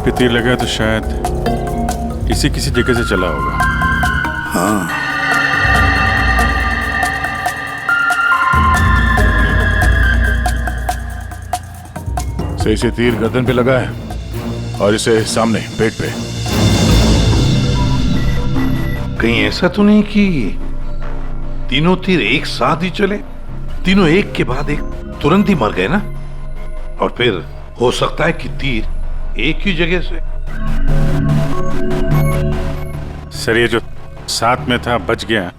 पे तीर लगा तो शायद इसी किसी जगह से चला होगा। हाँ, सही से तीर गर्दन पे लगा है और इसे सामने पेट पे। कहीं ऐसा तो नहीं कि तीनों तीर एक साथ ही चले? तीनों एक के बाद एक तुरंत ही मर गए ना? और फिर हो सकता है कि तीर एक ही जगह से। सर ये जो साथ में था बच गया,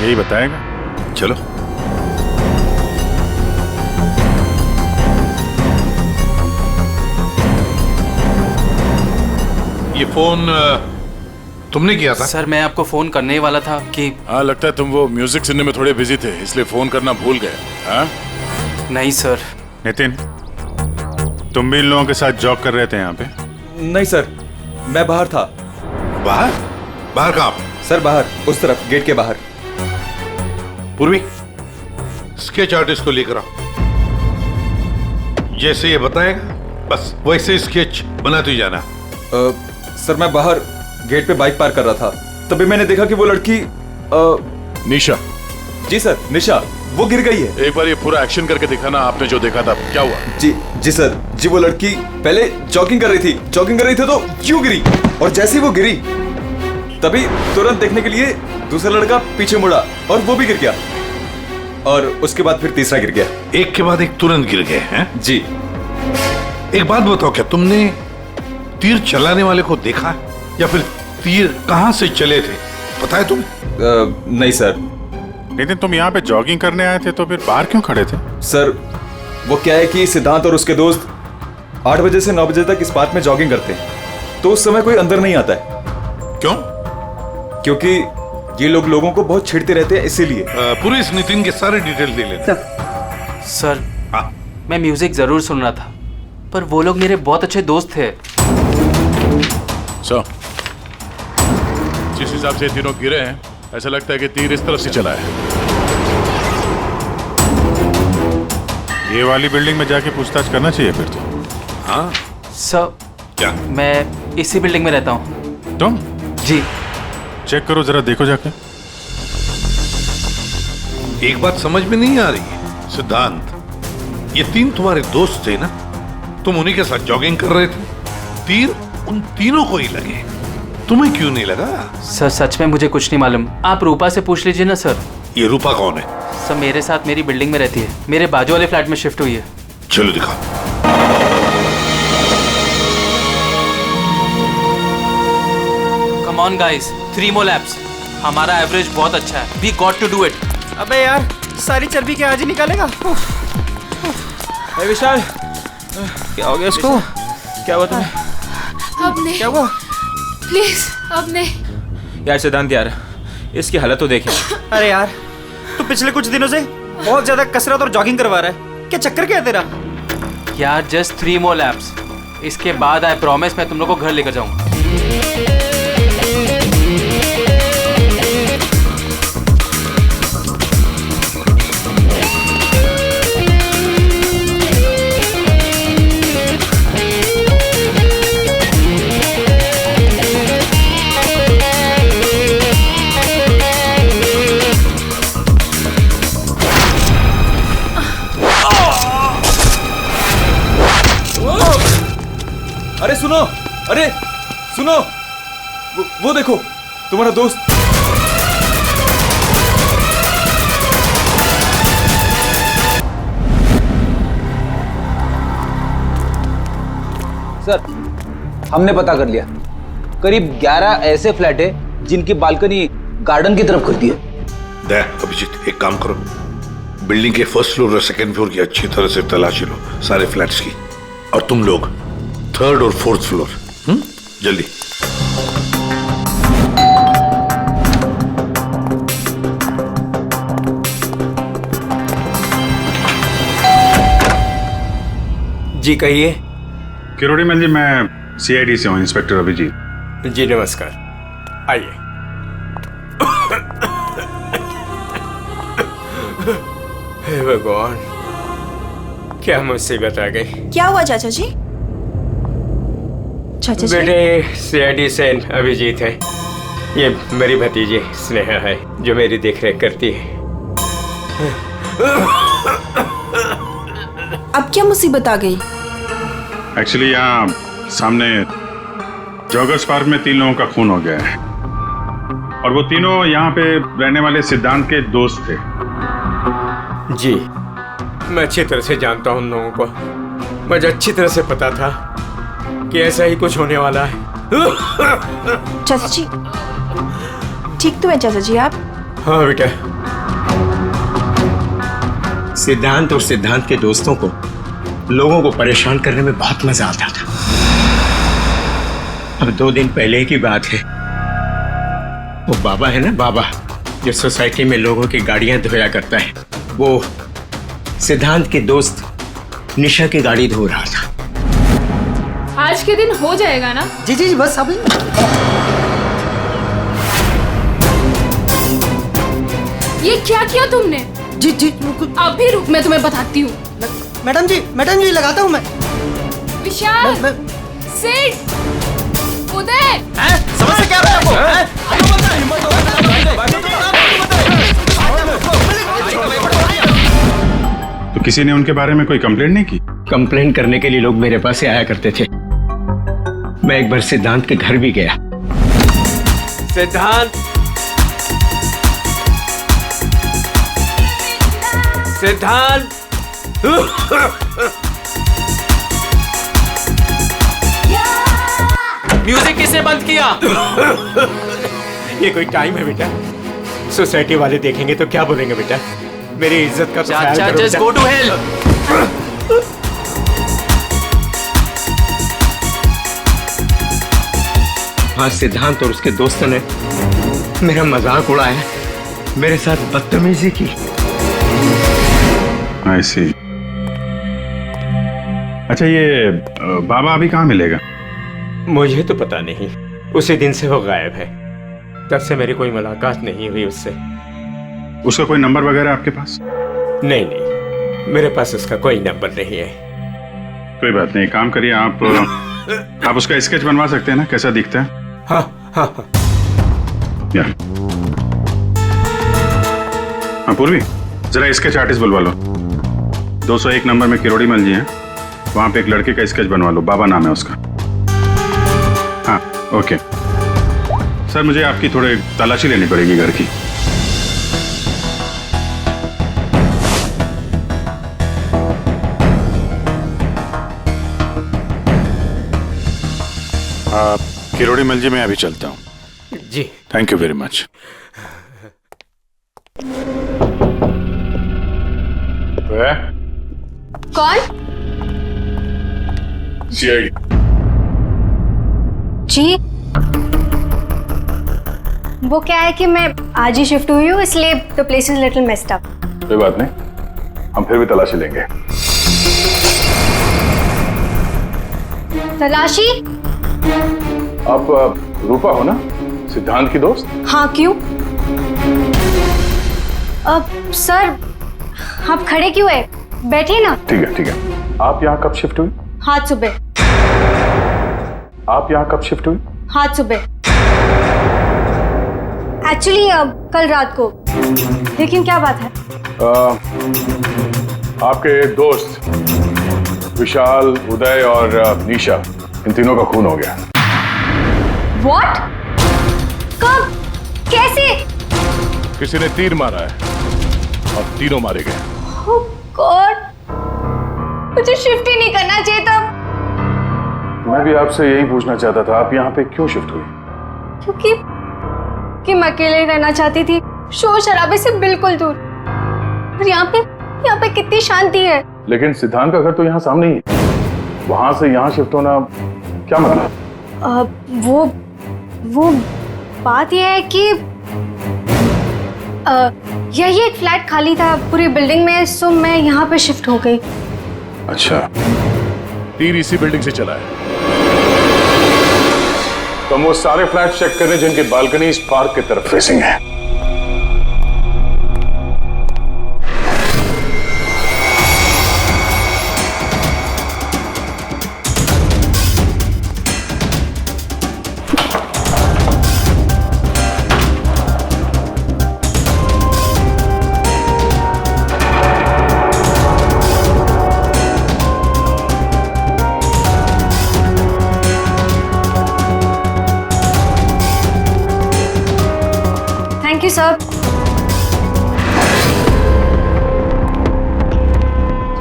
यही बताएगा। चलो। ये फोन तुमने किया था? सर मैं आपको फोन करने ही वाला था कि हाँ, लगता है तुम वो म्यूजिक सुनने में थोड़े बिजी थे, इसलिए फोन करना भूल गए। हाँ? नहीं सर। नितिन, तुम भी इन लोगों के साथ जॉब कर रहे थे यहाँ पे? नहीं सर, मैं बाहर था। बाहर? बाहर कहाँ? सर बाहर, उस तरफ, गेट के बाहर। पूर्वी, स्केच आर्टिस्ट को लेकर आओ। जैसे ये बताएगा बस वैसे स्केच बनाते ही जाना। सर मैं बाहर गेट पे बाइक पार्क कर रहा था, तभी मैंने देखा कि वो लड़की निशा। जी सर, निशा, वो गिर गई है। एक बार ये पूरा एक्शन करके दिखाना, आपने जो देखा था क्या हुआ? जी सर, जी वो लड़की पहले जॉगिंग कर रही थी तो यूं गिरी, और जैसे ही वो गिरी तभी तुरंत देखने के लिए दूसरा लड़का पीछे मुड़ा और वो भी गिर गया, और उसके बाद फिर तीसरा गिर गया। एक के बाद एक तुरंत गिर गए हैं? जी। एक बात बताओ, क्या तुमने तीर चलाने वाले को देखा या फिर तीर कहां से चले थे, पता है तुम्हें? नहीं सर। नितिन, तुम यहाँ पे जॉगिंग करने आए थे तो फिर बाहर क्यों खड़े थे? सर वो क्या है कि सिद्धांत और उसके दोस्त 8 बजे से 9 बजे तक इस पार्क में जॉगिंग करते हैं, तो उस समय कोई अंदर नहीं आता है। क्यों? क्योंकि ये लोग लोगों को बहुत छेड़ते रहते हैं, इसीलिए। पूरे इस नितिन के सारे डिटेल दे लेते। सर हाँ। मैं म्यूजिक जरूर सुन रहा था, पर वो लोग मेरे बहुत अच्छे दोस्त थे। सर, जिस हिसाब से तीनों गिरे हैं, ऐसा लगता है कि तीर इस तरफ से चला है। ये वाली बिल्डिंग में जाके पूछताछ करना चाहिए फिर तो। हाँ? सर क्या? मैं इसी बिल्डिंग में रहता हूँ। तुम? जी। चेक करो जरा, देखो जाके। एक बात समझ में नहीं आ रही है सिद्धांत, ये तीन तुम्हारे दोस्त थे ना, तुम उन्हीं के साथ जॉगिंग कर रहे थे, तीर उन तीनों को ही लगे, तुम्हें क्यों नहीं लगा? सर सच में मुझे कुछ नहीं मालूम, आप रूपा से पूछ लीजिए ना सर। ये रूपा कौन है? सर मेरे साथ मेरी बिल्डिंग में रहती है, मेरे बाजू वाले फ्लैट में शिफ्ट हुई है। चलो दिखाओ। Come on guys, 3 more laps। हमारा एवरेज बहुत अच्छा है, we got to do it. अबे यार, सारी चर्बी क्या आज ही निकालेगा? विशाल, क्या हो गया इसको? क्या हुआ तुम्हें? अब नहीं। क्या हुआ? प्लीज अब नहीं। यार सिद्धांत यार, इसकी हालत तो देखे। अरे यार, तू पिछले कुछ दिनों से बहुत ज्यादा कसरत और जॉगिंग करवा रहा है, क्या चक्कर क्या है तेरा? यार जस्ट 3 more laps, इसके बाद आई प्रॉमिस मैं तुम लोग को घर लेकर जाऊंगा। अरे सुनो, वो देखो, तुम्हारा दोस्त। सर हमने पता कर लिया, करीब 11 ऐसे फ्लैट है जिनकी बालकनी गार्डन की तरफ करती है। देख अभिजीत, एक काम करो, बिल्डिंग के फर्स्ट फ्लोर और सेकंड फ्लोर की अच्छी तरह से तलाशी लो, सारे फ्लैट्स की, और तुम लोग 3rd और 4th फ्लोर। जल्दी। जी कहिए। किरोड़ी मैल जी, मैं CID से हूँ, इंस्पेक्टर अभिजीत। जी नमस्कार, आइए। हे भगवान, क्या मुसीबत आ गई। क्या हुआ चाचा जी? चाचा जी बेटे सीआईडी से अभिजीत है। ये मेरी भतीजी स्नेहा है जो मेरी देखरेख करती है। अब क्या मुसीबत आ गई? एक्चुअली यहाँ सामने जॉगर्स पार्क में 3 लोगों का खून हो गया है और वो तीनों यहाँ पे रहने वाले सिद्धांत के दोस्त थे। जी मैं अच्छी तरह से जानता हूँ उन लोगों को। मुझे अच्छी तरह से पता था कि ऐसा ही कुछ होने वाला है। चाचा जी ठीक तो है चाचा जी आप? हाँ बेटा, सिद्धांत और सिद्धांत के दोस्तों को लोगों को परेशान करने में बहुत मजा आता था। अब 2 दिन पहले की बात है, वो बाबा है ना, बाबा जो सोसाइटी में लोगों की गाड़ियां धोया करता है, वो सिद्धांत के दोस्त निशा की गाड़ी धो रहा था। आज के दिन हो जाएगा ना? जी जी बस अभी। ये क्या किया तुमने? जी जी अभी रुक, मैं तुम्हें बताती हूँ। मैडम जी लगाता हूँ मैं। विशाल, सिड, उदय, समझ क्या है आपको? तो किसी ने उनके बारे में कोई कंप्लेंट नहीं की? कंप्लेन करने के लिए लोग मेरे पास से आया करते थे। मैं एक बार सिद्धांत के घर भी गया। सिद्धांत, सिद्धांत, म्यूजिक किसने बंद किया? ये कोई टाइम है बेटा? सोसाइटी वाले देखेंगे तो क्या बोलेंगे बेटा? मेरी इज्जत का तो ख्याल चाचा करो जस्ट बेटा। Go to hell. हाँ, सिद्धांत और उसके दोस्तों ने मेरा मजाक उड़ाया, मेरे साथ बदतमीजी की। I see। अच्छा ये बाबा अभी कहाँ मिलेगा? मुझे तो पता नहीं, उसी दिन से वो गायब है। तब से मेरी कोई मुलाकात नहीं हुई उससे। उसका कोई नंबर वगैरह आपके पास? नहीं नहीं, मेरे पास उसका कोई नंबर नहीं है। कोई बात नहीं, काम करिए आप उसका स्केच बनवा सकते हैं ना, कैसा दिखता है? हाँ हाँ हाँ। या हाँ पूर्वी, जरा स्केच आर्टिस्ट बुलवा लो। 201 नंबर में किरोड़ी मल जी हैं, वहां पे एक लड़के का स्केच बनवा लो, बाबा नाम है उसका। हाँ ओके सर, मुझे आपकी थोड़ी तलाशी लेनी पड़ेगी घर की। किरोड़ी मल जी मैं अभी चलता हूँ। जी थैंक यू वेरी मच। कौन? सीआईडी। जी वो क्या है कि मैं आज ही शिफ्ट हुई हूँ, इसलिए the place is little messed up. कोई बात नहीं, हम फिर भी तलाशी लेंगे। तलाशी? आप रूपा हो ना, सिद्धांत की दोस्त? हाँ क्यों? सर आप खड़े क्यों है, बैठिए ना। ठीक है। आप यहाँ कब शिफ्ट हुई? हाथ सुबह। आप यहाँ कब शिफ्ट हुई? हाथ सुबह। एक्चुअली कल रात को। लेकिन क्या बात है? आपके दोस्त विशाल, उदय और निशा, इन तीनों का खून हो गया। What? कब? कैसे? किसी ने तीर मारा है और तीनों मारे गए। Oh God! मुझे शिफ्ट ही नहीं करना चाहिए था। मैं भी आपसे यही पूछना चाहता था, आप यहाँ पे क्यों शिफ्ट हुई? क्योंकि मैं अकेले रहना चाहती थी, शोर शराबे से बिल्कुल दूर। और यहाँ पे कितनी शांति है। लेकिन सिद्धांत का घर तो यहाँ सामने ही है, वहां से यहाँ शिफ्ट होना क्या मतलब? वो बात यह है कि यही एक फ्लैट खाली था पूरी बिल्डिंग में, सो मैं यहाँ पे शिफ्ट हो गई। अच्छा, तीर इसी बिल्डिंग से चला है। तो हम वो सारे फ्लैट चेक कर रहे हैं जिनकी बालकनी इस पार्क की तरफ फेसिंग है। Thank you sir.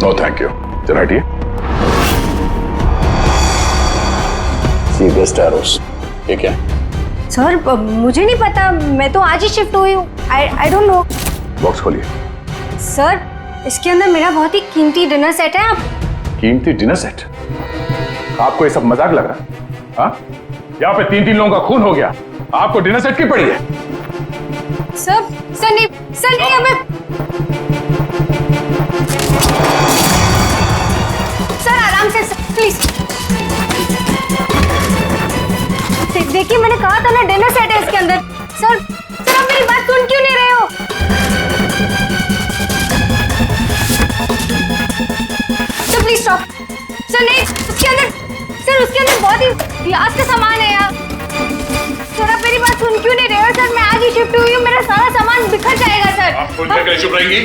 No thank you. जरा हटिए। See best arrows. ये क्या है? सर मुझे नहीं पता, मैं तो आज ही शिफ्ट हुई हूँ। I don't know. बॉक्स खोलिए। सर इसके अंदर मेरा बहुत ही कीमती डिनर सेट है। आप कीमती डिनर सेट? आपको ये सब मजाक लग रहा है? हाँ? यहाँ पे 3 लोगों का खून हो गया, आपको डिनर सेट की पड़ी है? सर नहीं हमें। सर आराम से प्लीज। देखिए मैंने कहा था ना डिनर सेट है इसके अंदर। सर आप मेरी बात सुन क्यों नहीं रहे हो? Sir please stop. सर नहीं, उसके अंदर बहुत ही ग्लास का सामान है यार। सर आप मेरी बात सुन क्यों नहीं रहे हो? सर मैं आज ही शिफ्ट हुई हूँ, मेरा सारा सामान बिखर जाएगा सर। आप फोन करके चुप रहेंगी?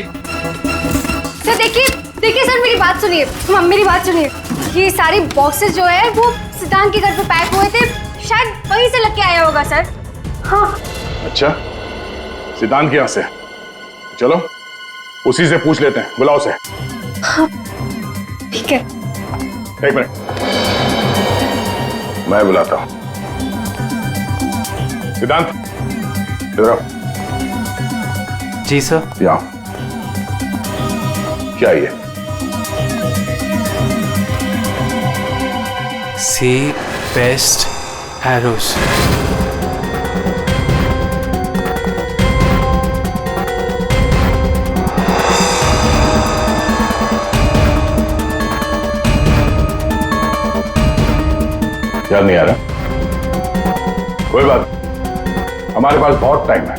सर देखिए सर मेरी बात सुनिए। मेरी बात सुनिए। ये सारी बॉक्सेस जो है वो सिद्धांत के घर पे पैक हुए थे, शायद वहीं से लग के आया होगा सर। हाँ। अच्छा, सिद्धांत के यहाँ से? चलो उसी से पूछ लेते हैं, बुलाओ उसे। हाँ ठीक है। 1 मिनट, मैं बुलाता हूं। सिद्धांत इधर आओ। जी सर। यहाँ क्या है ये? सी बेस्ट एरोस। याद नहीं आ रहा? कोई बात, हमारे पास बहुत टाइम है।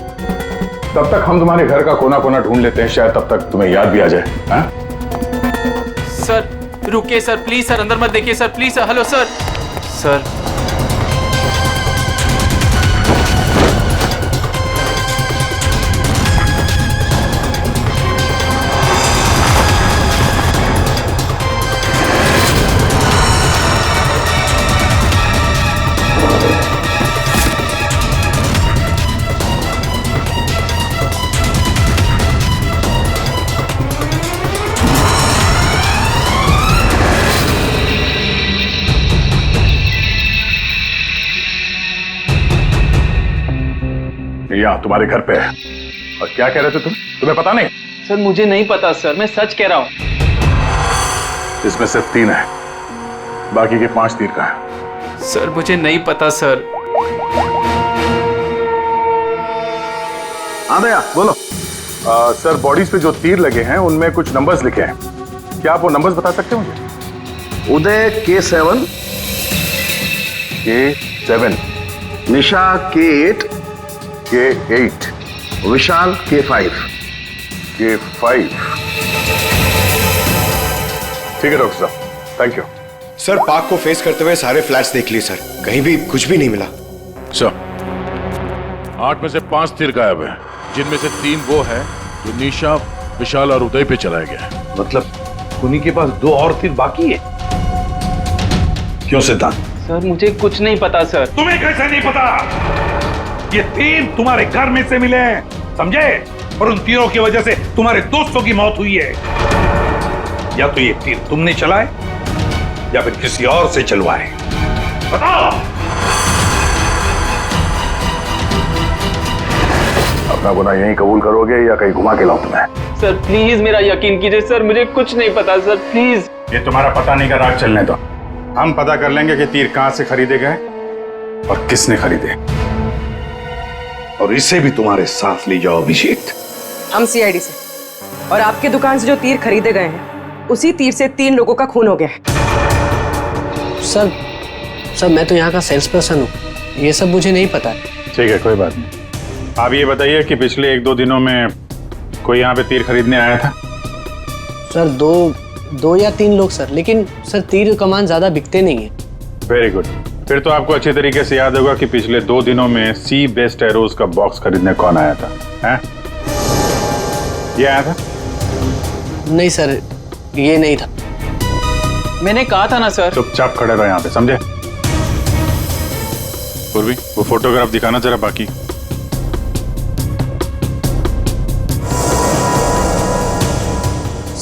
तब तक हम तुम्हारे घर का कोना कोना ढूंढ लेते हैं, शायद तब तक तुम्हें याद भी आ जाए। हाँ? सर रुकिए सर, प्लीज सर, अंदर मत देखिए sir, please sir. Hello sir. Sir यहाँ तुम्हारे घर पे है। और क्या कह रहे थे तुम? तुम्हें पता नहीं? सर मुझे नहीं पता सर, मैं सच कह रहा हूँ। इसमें सिर्फ 3 है, बाकी के 5 तीर का है। सर मुझे नहीं पता सर। हाँ भैया बोलो। सर बॉडीज पे जो तीर लगे हैं उनमें कुछ नंबर्स लिखे हैं, क्या आप वो नंबर्स बता सकते हो मुझे? उदय K7, K7, निशा K8, K8, विशाल K5। K5। ठीक है डॉक्टर साहब, थैंक यू। सर पार्क को फेस करते हुए सारे फ्लैट्स देख लिए सर, कहीं भी कुछ भी नहीं मिला। सर 8 में से 5 तीर गायब है, जिनमें से 3 वो है जो निशा, विशाल और उदय पे चलाया गया है। मतलब उन्हीं के पास 2 और तीर बाकी है? क्यों सिद्धांत? सर मुझे कुछ नहीं पता सर। तुम्हें कैसे नहीं पता? ये तीर तुम्हारे घर में से मिले हैं, समझे? और उन तीरों की वजह से तुम्हारे दोस्तों की मौत हुई है। या तो ये तीर तुमने चलाए या फिर किसी और से चलवाए, बताओ। अपना गुनाह यहीं कबूल करोगे या कहीं घुमा के लाऊं तुम्हें? सर प्लीज मेरा यकीन कीजिए सर, मुझे कुछ नहीं पता सर, प्लीज। ये तुम्हारा पता नहीं का राग चलने दो, हम पता कर लेंगे कि तीर कहां से खरीदे गए और किसने खरीदे। और इसे भी तुम्हारे साथ ले जाओ अभिषेक। हम सीआईडी से, और आपके दुकान से जो तीर खरीदे गए हैं उसी तीर से 3 लोगों का खून हो गया है। सर मैं तो यहाँ का सेल्स पर्सन हूँ, ये सब मुझे नहीं पता है। ठीक है कोई बात नहीं। आप ये बताइए कि पिछले 1-2 दिनों में कोई यहाँ पे तीर खरीदने आया था? सर दो या 3 लोग सर, लेकिन सर तीर कमान ज्यादा बिकते नहीं है। वेरी गुड, फिर तो आपको अच्छी तरीके से याद होगा कि पिछले 2 दिनों में सी बेस्ट एरोज का बॉक्स खरीदने कौन आया था? हैं? ये आया था? नहीं सर, ये नहीं था। मैंने कहा था ना सर। चुपचाप खड़े रहो यहाँ पे, समझे? पूर्वी वो फोटोग्राफ दिखाना जरा बाकी।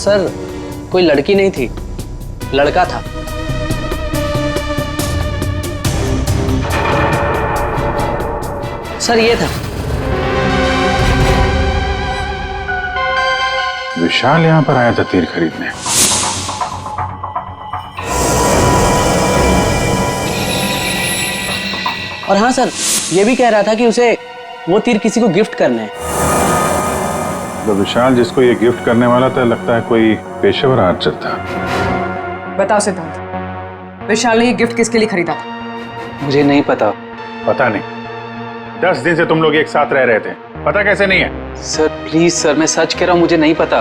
सर कोई लड़की नहीं थी, लड़का था। सर ये था। विशाल यहाँ पर आया था तीर खरीदने। और हाँ सर, ये भी कह रहा था कि उसे वो तीर किसी को गिफ्ट करने हैं। तो विशाल जिसको ये गिफ्ट करने वाला था, लगता है कोई पेशेवर आर्चर था। बताओ सिद्धांत, विशाल ने ये गिफ्ट किसके लिए खरीदा था? मुझे नहीं पता। पता नहीं? 10 दिन से तुम लोग एक साथ रह रहे थे, पता कैसे नहीं है? सर प्लीज सर, मैं सच कह रहा हूँ, मुझे नहीं पता।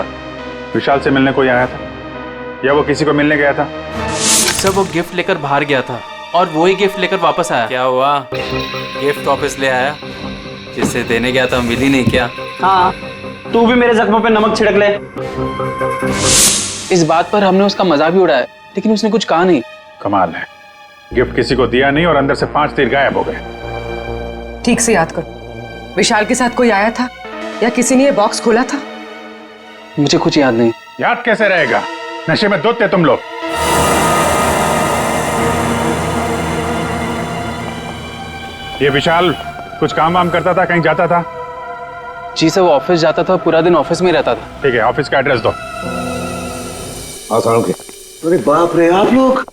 विशाल से मिलने कोई आया था या वो किसी को मिलने गया था? सर वो गिफ्ट लेकर बाहर गया था और वो ही गिफ्ट लेकर वापस आया। क्या हुआ, गिफ्ट वापस ले आया? जिसे देने गया था मिली नहीं क्या? हाँ, तू भी मेरे जख्मों पे नमक छिड़क ले। इस बात पर हमने उसका मजाक भी उड़ाया, लेकिन उसने कुछ कहा नहीं। कमाल है, गिफ्ट किसी को दिया नहीं और अंदर से 5 तीर गायब हो गए। ठीक से याद करो, विशाल के साथ कोई आया था या किसी ने ये बॉक्स खोला था? मुझे कुछ याद नहीं। याद कैसे रहेगा, नशे में धुत थे तुम लोग। ये विशाल कुछ काम वाम करता था, कहीं जाता था? जी सर, वो ऑफिस जाता था, पूरा दिन ऑफिस में रहता था। ठीक है, ऑफिस का एड्रेस दो। अरे बाप रे, आप लोग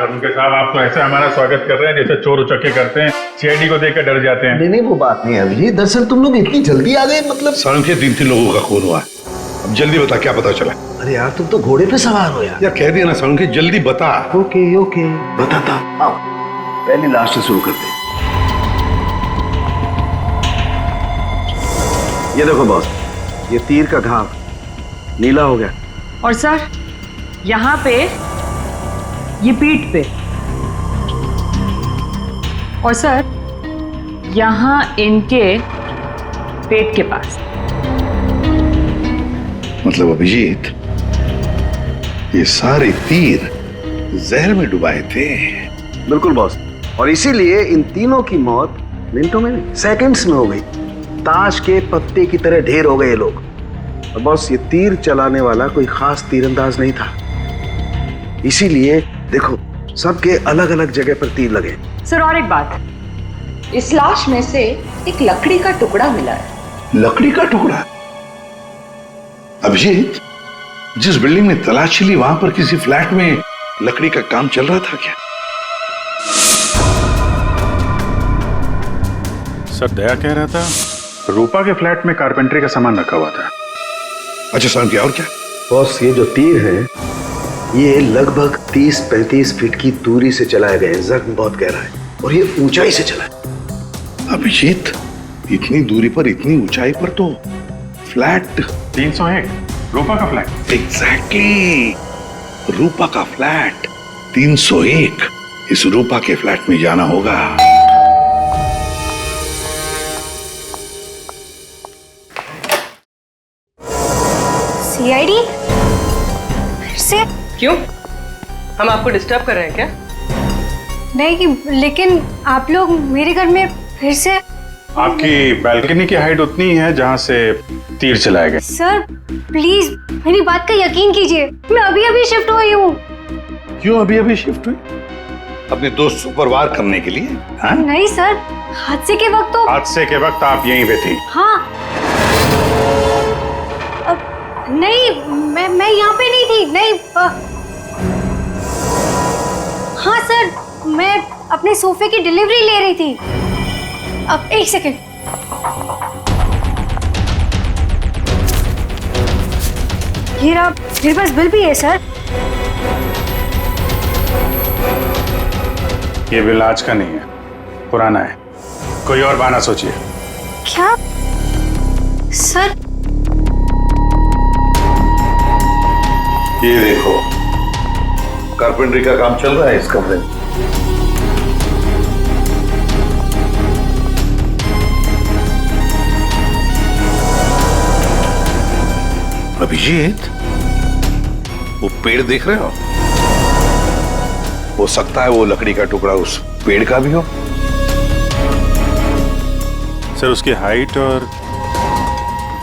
उनके साहब, आप तो ऐसे हमारा स्वागत कर रहे हैं जैसे चोर उचक्के करते हैं, सीआईडी को देखकर डर जाते हैं। नहीं, वो बात नहीं है अभिजीत, दरअसल तुम लोग इतनी जल्दी आ गए, मतलब सालुंखे 3 लोगों का खून हुआ है। अब जल्दी बता, क्या पता चला? अरे यार, तुम तो घोड़े पे सवार हो यार। कह दिया ना सालुंखे, जल्दी बता। ओके बताता। आओ पहले लास्ट से शुरू करते हैं। ये देखो बॉस, ये तीर का घाव नीला हो गया। और सर यहाँ पे, ये पीठ पे, और सर यहाँ इनके पेट के पास। मतलब अभिजीत, ये सारे तीर जहर में डुबाए थे। बिल्कुल बॉस, और इसीलिए इन तीनों की मौत मिनटों में नहीं, सेकंड्स में हो गई। ताश के पत्ते की तरह ढेर हो गए ये लोग। और बॉस, ये तीर चलाने वाला कोई खास तीरंदाज नहीं था, इसीलिए देखो सबके अलग अलग जगह पर तीर लगे। सर और एक बात, इस लाश में से एक लकड़ी का टुकड़ा मिला है। लकड़ी का टुकड़ा? अभिजीत, जिस बिल्डिंग में तलाशी ली वहां पर किसी फ्लैट में लकड़ी का काम चल रहा था क्या? सर दया कह रहा था रूपा के फ्लैट में कारपेंटरी का सामान रखा हुआ था। अच्छा सर, क्या और क्या? बॉस, ये जो तीर है ये लगभग 30-35 फीट की दूरी से चलाए गए हैं। जख्म बहुत गहरा है और ये ऊंचाई से चला है। अभिजीत, इतनी दूरी पर, इतनी ऊंचाई पर तो फ्लैट 301 रूपा का फ्लैट। एग्जैक्टली, रूपा का फ्लैट 301। इस रूपा के फ्लैट में जाना होगा। सीआईडी? फिर से? क्यों, हम आपको डिस्टर्ब कर रहे हैं क्या? नहीं, लेकिन आप लोग मेरे घर में फिर से। आपकी बालकनी की हाइट उतनी है जहां से तीर चलाए गए। सर प्लीज मेरी बात का यकीन कीजिए, मैं अभी अभी शिफ्ट हुई हूँ। क्यों अभी शिफ्ट हुई? अपने दोस्त को परवार करने के लिए? हाँ? नहीं सर, हादसे के वक्त तो। हादसे के वक्त आप यहीं पे थी? हाँ। नहीं, मैं यहाँ पे नहीं थी। नहीं हाँ सर, मैं अपने सोफे की डिलीवरी ले रही थी। अब एक सेकंड। ये रहा, मेरे पास बिल भी है सर। ये बिल आज का नहीं है, पुराना है। कोई और बहाना सोचिए। क्या सर? ये देखो, कारपेंटरी का काम चल रहा है इस कमरे में। अभिजीत, वो पेड़ देख रहे हो सकता है वो लकड़ी का टुकड़ा उस पेड़ का भी हो। सर उसकी हाइट और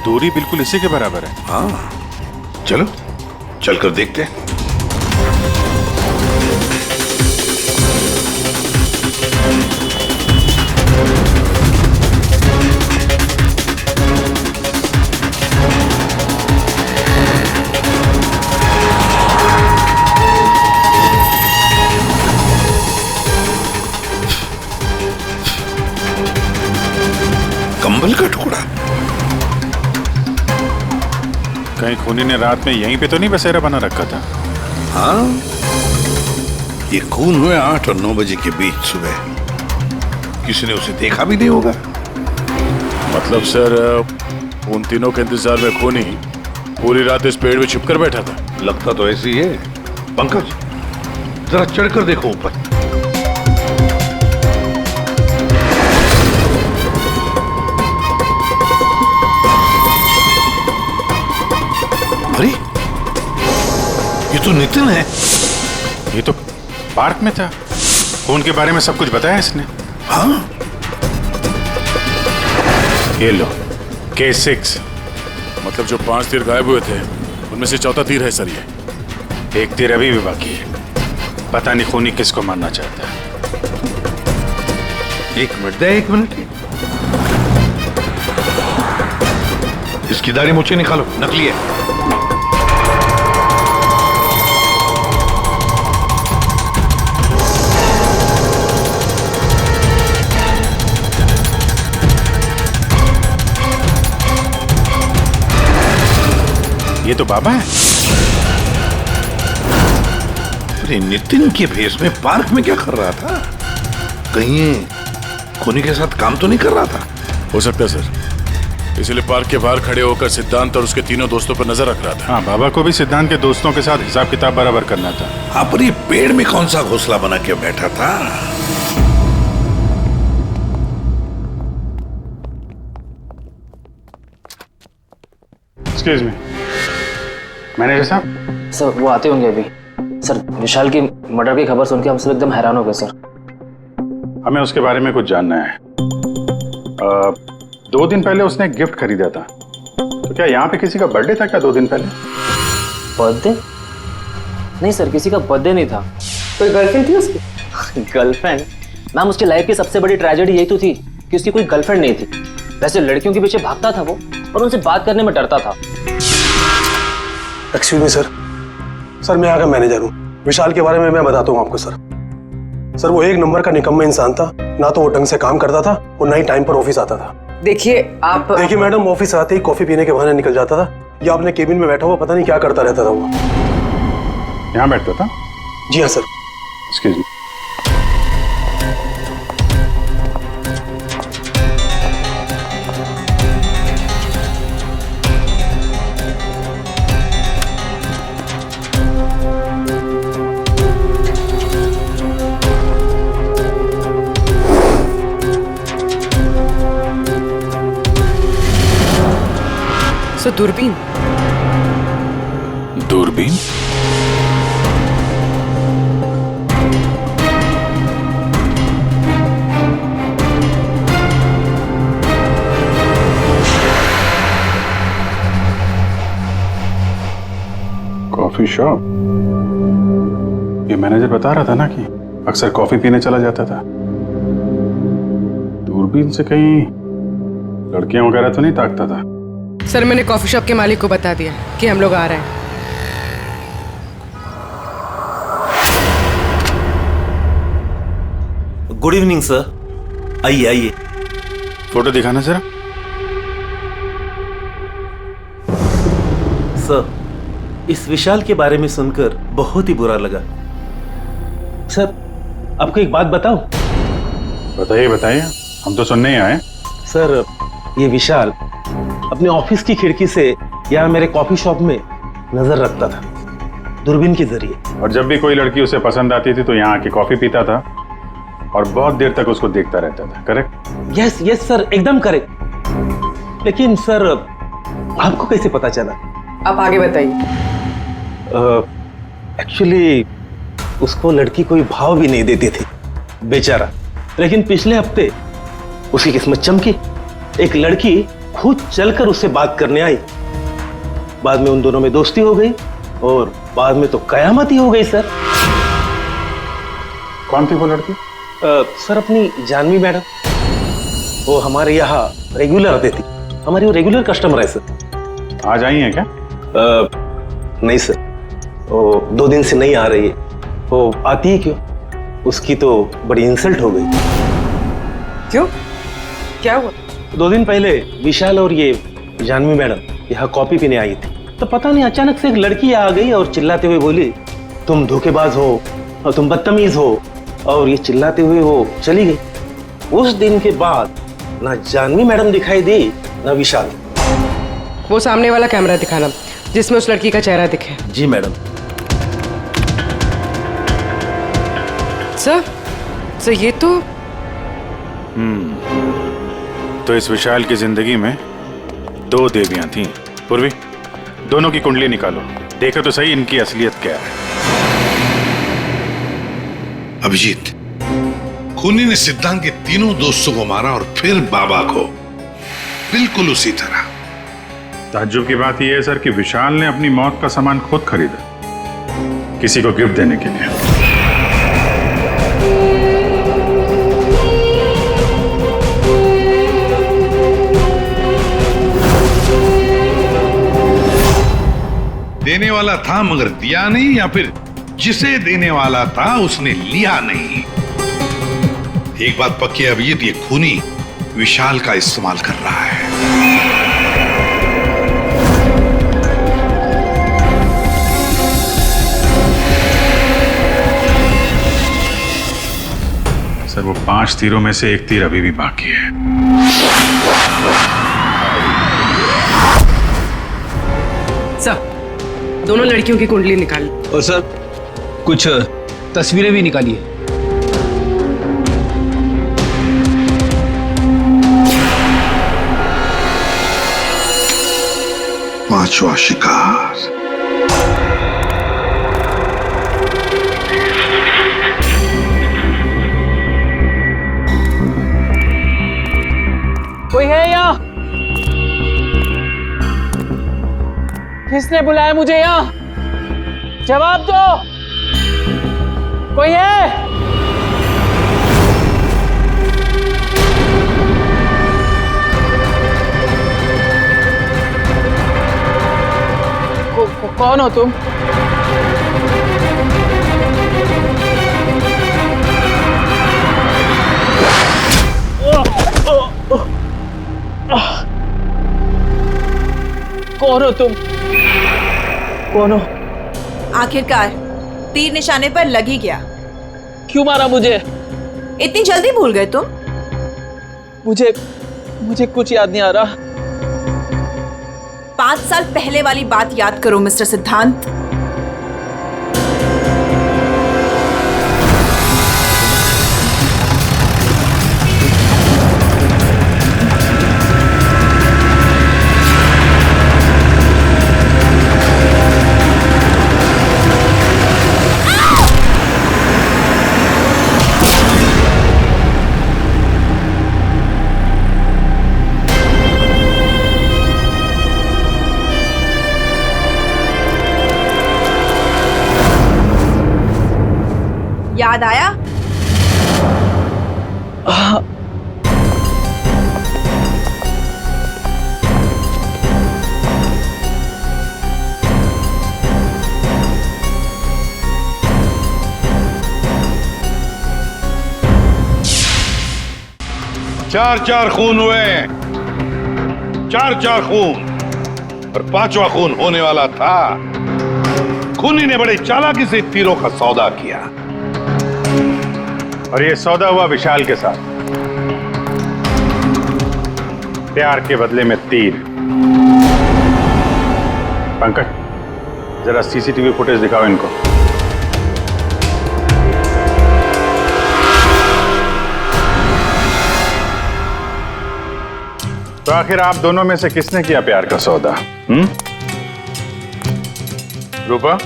दूरी बिल्कुल इसी के बराबर है। हाँ, चलो चलकर देखते हैं। कंबल का टुकड़ा। कहीं खूनी ने रात में यहीं पे तो नहीं बसेरा बना रखा था? हाँ, ये खून हुए 8 और 9 बजे के बीच सुबह। किसी ने उसे देखा भी नहीं होगा। मतलब सर उन तीनों के इंतजार में खूनी पूरी रात इस पेड़ में छिपकर बैठा था। लगता तो ऐसी है। पंकज, जरा चढ़कर देखो ऊपर। अरे, ये तो नितिन है। ये तो पार्क में था। खून के बारे में सब कुछ बताया इसने। हाँ, ये लो K6। मतलब जो 5 तीर गायब हुए थे उनमें से चौथा तीर है सर। ये एक तीर अभी भी बाकी है। पता नहीं खूनी किसको मारना चाहता है। 1 मिनट दे, 1 मिनट। इसकी दाढ़ी मूछें निकालो, नकली है। ये तो बाबा है। अरे नितिन के भेष में पार्क में क्या कर रहा था? कहीं ये खूनी के साथ काम तो नहीं कर रहा था? हो सकता है सर, इसलिए पार्क के बाहर खड़े होकर सिद्धांत और उसके तीनों दोस्तों पर नजर रख रहा था। हाँ, बाबा को भी सिद्धांत के दोस्तों के साथ हिसाब किताब बराबर करना था। हाँ, पर ये पेड़ में कौन सा घोंसला बना के बैठा था? एक्सक्यूज मी, मैनेजर साहब। सर वो आते होंगे अभी। सर विशाल की मर्डर की खबर सुन के हम सब एकदम हैरान हो गए सर। हमें उसके बारे में कुछ जानना है। 2 दिन पहले उसने एक गिफ्ट खरीदा था, तो क्या यहाँ पे किसी का बर्थडे था क्या 2 दिन पहले? बर्थडे? नहीं सर, किसी का बर्थडे नहीं था। कोई गर्लफ्रेंड थी उसकी? गर्लफ्रेंड? मैम, उसकी लाइफ की सबसे बड़ी ट्रेजेडी यही तो थी कि उसकी कोई गर्लफ्रेंड नहीं थी। वैसे लड़कियों के पीछे भागता था वो, और उनसे बात करने में डरता था। एक्सक्यूज मी सर, सर मैं यहाँ का मैनेजर हूँ। विशाल के बारे में मैं बताता हूँ आपको सर। सर वो 1 नंबर का निकम्मा इंसान था। ना तो वो ढंग से काम करता था और ना ही टाइम पर ऑफिस आता था। देखिए आप, देखिए मैडम, ऑफिस आते ही कॉफी पीने के बहाने निकल जाता था, या अपने केबिन में बैठा हुआ पता नहीं क्या करता रहता था वो। यहाँ बैठता था? जी हाँ सर। Excuse me. सो दूरबीन? दूरबीन? Coffee shop? ये मैनेजर बता रहा था ना कि अक्सर कॉफी पीने चला जाता था। दूरबीन से कहीं लड़कियां वगैरह तो नहीं ताकता था? सर मैंने कॉफी शॉप के मालिक को बता दिया कि हम लोग आ रहे हैं। गुड इवनिंग सर, आइए आइए। फोटो दिखाना जरा। सर, इस विशाल के बारे में सुनकर बहुत ही बुरा लगा। सर आपको एक बात बताऊं? बताइए बताइए, हम तो सुनने ही आए। सर ये विशाल अपने ऑफिस की खिड़की से यहाँ मेरे कॉफी शॉप में नजर रखता था, दूरबीन के जरिए। और जब भी कोई लड़की उसे पसंद आती थी तो यहाँ आके कॉफी पीता था और बहुत देर तक उसको देखता रहता था। करेक्ट? यस यस सर, एकदम करेक्ट। लेकिन सर आपको कैसे पता चला? आप आगे बताइए। एक्चुअली उसको लड़की कोई भाव भी नहीं देती थी बेचारा। लेकिन पिछले हफ्ते उसकी किस्मत चमकी। एक लड़की खुद चलकर उससे बात करने आई बाद में उन दोनों में दोस्ती हो गई और बाद में तो कयामत ही हो गई सर। कौन थी वो लड़की? सर अपनी जानवी मैडम, वो हमारे यहाँ रेगुलर आती थी, हमारी वो रेगुलर कस्टमर है सर। आज आई है क्या? नहीं सर, वो 2 दिन से नहीं आ रही है। वो आती है क्यों? उसकी तो बड़ी इंसल्ट हो गई। क्यों, क्या हुआ? 2 दिन पहले विशाल और ये जानवी मैडम यहाँ कॉफी पीने आई थी, तो पता नहीं अचानक से एक लड़की आ गई और चिल्लाते हुए बोली, तुम धोखेबाज हो और तुम बदतमीज हो, और ये चिल्लाते हुए वो चली गई। उस दिन के बाद ना जानवी मैडम दिखाई दी ना विशाल। वो सामने वाला कैमरा दिखाना जिसमें उस लड़की का चेहरा दिखे। जी मैडम। सर ये तो इस विशाल की जिंदगी में 2 देवियां थीं। पूर्वी, दोनों की कुंडली निकालो, देखो तो सही इनकी असलियत क्या है। अभिजीत, खूनी ने सिद्धांत के तीनों दोस्तों को मारा और फिर बाबा को, बिल्कुल उसी तरह। ताज्जुब की बात यह है सर कि विशाल ने अपनी मौत का सामान खुद खरीदा, किसी को गिफ्ट देने के लिए। देने वाला था मगर दिया नहीं, या फिर जिसे देने वाला था उसने लिया नहीं। एक बात पक्की है अभिजीत, ये खूनी विशाल का इस्तेमाल कर रहा है। सर वो 5 तीरों में से 1 तीर अभी भी बाकी है। सर दोनों लड़कियों की कुंडली निकाली और सर कुछ तस्वीरें भी निकाली है। पांचवा शिकार। कोई है यहाँ? किसने बुलाया मुझे यहाँ? जवाब दो, कोई है? कौन हो तुम? कौन हो तुम? कौन हो? आखिरकार तीर निशाने पर लग ही गया। क्यों मारा मुझे? इतनी जल्दी भूल गए तुम? मुझे कुछ याद नहीं आ रहा। 5 साल पहले वाली बात याद करो मिस्टर सिद्धांत। याद आया? चार खून हुए, 4 खून, और 5वां खून होने वाला था। खूनी ने बड़े चालाकी से तीरों का सौदा किया, और ये सौदा हुआ विशाल के साथ। प्यार के बदले में तीर। पंकज, जरा सीसीटीवी फुटेज दिखाओ इनको। तो आखिर आप दोनों में से किसने किया प्यार का सौदा? रूपा,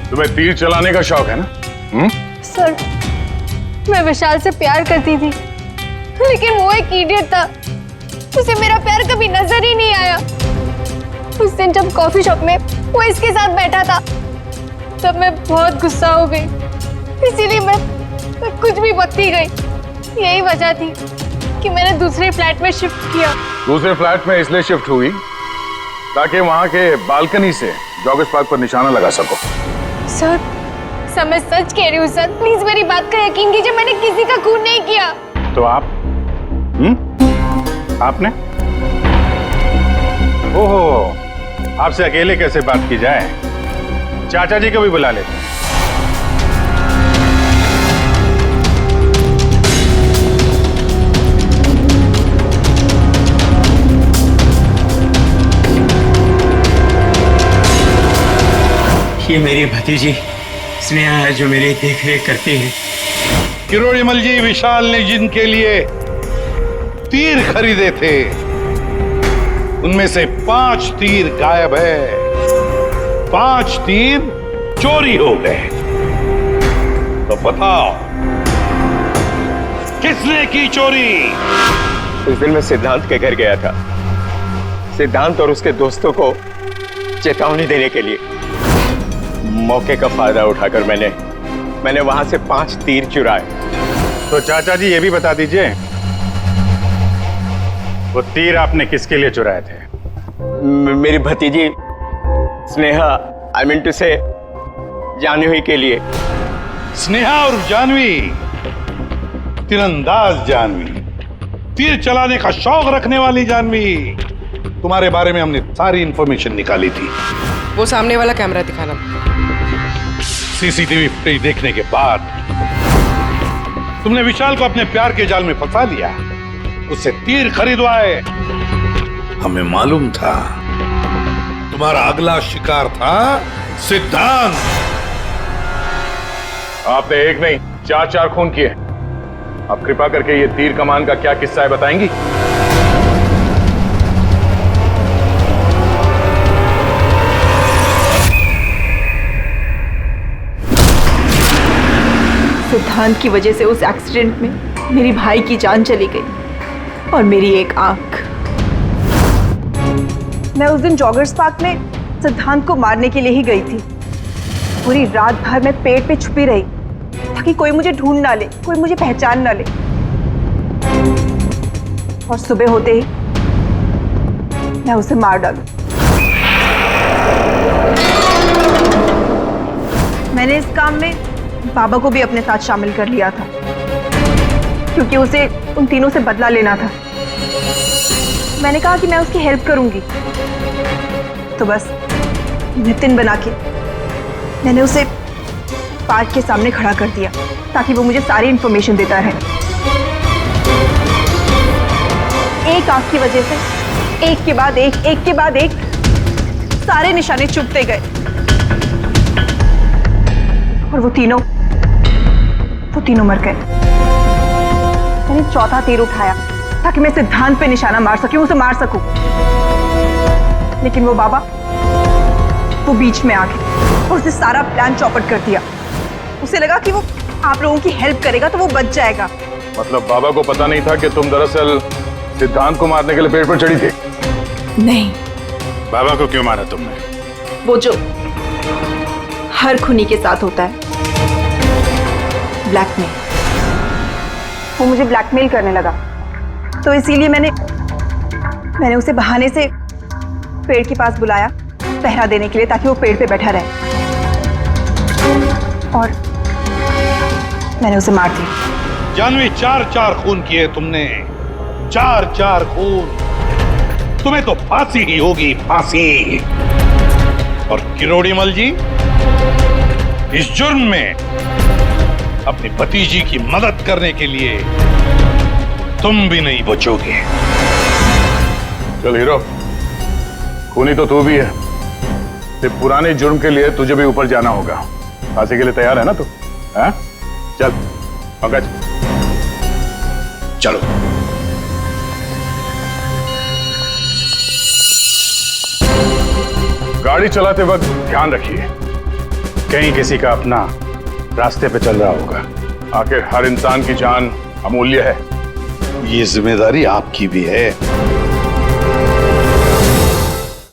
तुम्हें तीर चलाने का शौक है ना? सर, मैं विशाल से प्यार करती थी, लेकिन वो एक इडियट था। उसे मेरा प्यार कभी नजर ही नहीं आया। उस दिन जब कॉफी शॉप में वो इसके साथ बैठा था तब मैं बहुत गुस्सा हो गई, इसीलिए मैं कुछ भी बकती गई। यही वजह थी कि मैंने दूसरे फ्लैट में शिफ्ट किया। दूसरे फ्लैट में इसलिए शिफ्ट हुई ताकि वहां के बालकनी से जॉगर्स पार्क पर निशाना लगा सको। सर मैं सच कह रही हूँ सर, प्लीज मेरी बात का यकीन कीजिए, मैंने किसी का खून नहीं किया। तो आप आपने? ओहो, आपसे अकेले कैसे बात की जाए, चाचा जी को भी बुला लेते। ये मेरी भतीजी स्नेहा है जो मेरी देख रेख करती है। किरोड़ीमल जी, विशाल ने जिनके लिए तीर खरीदे थे उनमें से 5 तीर गायब है, 5 तीर चोरी हो गए। तो बताओ किसने की चोरी? उस दिन मैं सिद्धांत के घर गया था, सिद्धांत और उसके दोस्तों को चेतावनी देने के लिए। मौके का फायदा उठाकर मैंने वहां से 5 तीर चुराए। तो चाचा जी ये भी बता दीजिए, वो तीर आपने किसके लिए चुराए थे? मेरी भतीजी स्नेहा, आई मीन टू से जानवी के लिए। स्नेहा और जानवी, तीरंदाज जानवी, तीर चलाने का शौक रखने वाली जानवी, तुम्हारे बारे में हमने सारी इंफॉर्मेशन निकाली थी। वो सामने वाला कैमरा दिखाना। सीसीटीवी फुटेज देखने के बाद तुमने विशाल को अपने प्यार के जाल में फंसा लिया, उससे तीर खरीदवाए। हमें मालूम था तुम्हारा अगला शिकार था सिद्धांत। आपने एक नहीं 4 खून किए। आप कृपा करके ये तीर कमान का क्या किस्सा है बताएंगी? सिद्धांत की वजह से उस एक्सीडेंट में मेरी भाई की जान चली गई और मेरी एक आंख। मैं उस दिन जॉगर्स पार्क में सिद्धांत को मारने के लिए ही गई थी। पूरी रात भर मैं पेड़ पे छुपी रही ताकि कोई मुझे ढूंढ ना ले, कोई मुझे पहचान ना ले। और सुबह होते ही मैं उसे मार डालूं। मैंने इस काम में बाबा को भी अपने साथ शामिल कर लिया था क्योंकि उसे उन तीनों से बदला लेना था। मैंने कहा कि मैं उसकी हेल्प करूंगी, तो बस नितिन बना के मैंने उसे पार्क के सामने खड़ा कर दिया ताकि वो मुझे सारी इंफॉर्मेशन देता रहे। एक आंख की वजह से एक के बाद एक सारे निशाने चुभते गए और वो तीनों मर गए। मैंने चौथा तीर उठाया ताकि मैं सिद्धांत पे निशाना मार सकूं, उसे मार सकूं। लेकिन वो बाबा वो बीच में आ गए और उसने सारा प्लान चौपट कर दिया। उसे लगा कि वो आप लोगों की हेल्प करेगा तो वो बच जाएगा। मतलब बाबा को पता नहीं था कि तुम दरअसल सिद्धांत को मारने के लिए पेड़ पर चढ़ी थी? नहीं। बाबा को क्यों मारा तुमने? वो जो हर खूनी के साथ होता है, ब्लैकमेल। वो मुझे ब्लैकमेल करने लगा, तो इसीलिए मैंने उसे बहाने से पेड़ के पास बुलाया पहरा देने के लिए ताकि वो पेड़ पे बैठा रहे, और मैंने उसे मार दिया। जानवी, 4 खून किए तुमने, 4 खून। तुम्हें तो फांसी ही होगी, फांसी। और किरोड़ीमल जी, इस जुर्म में अपनी भतीजी की मदद करने के लिए तुम भी नहीं बचोगे। चल हीरो, खूनी तो तू भी है, सिर्फ पुराने जुर्म के लिए तुझे भी ऊपर जाना होगा। फांसी के लिए तैयार है ना तू? हाँ? चल पंकज, चलो। गाड़ी चलाते वक्त ध्यान रखिए, कहीं किसी का अपना रास्ते पे चल रहा होगा। आखिर हर इंसान की जान अमूल्य है। ये जिम्मेदारी आपकी भी है।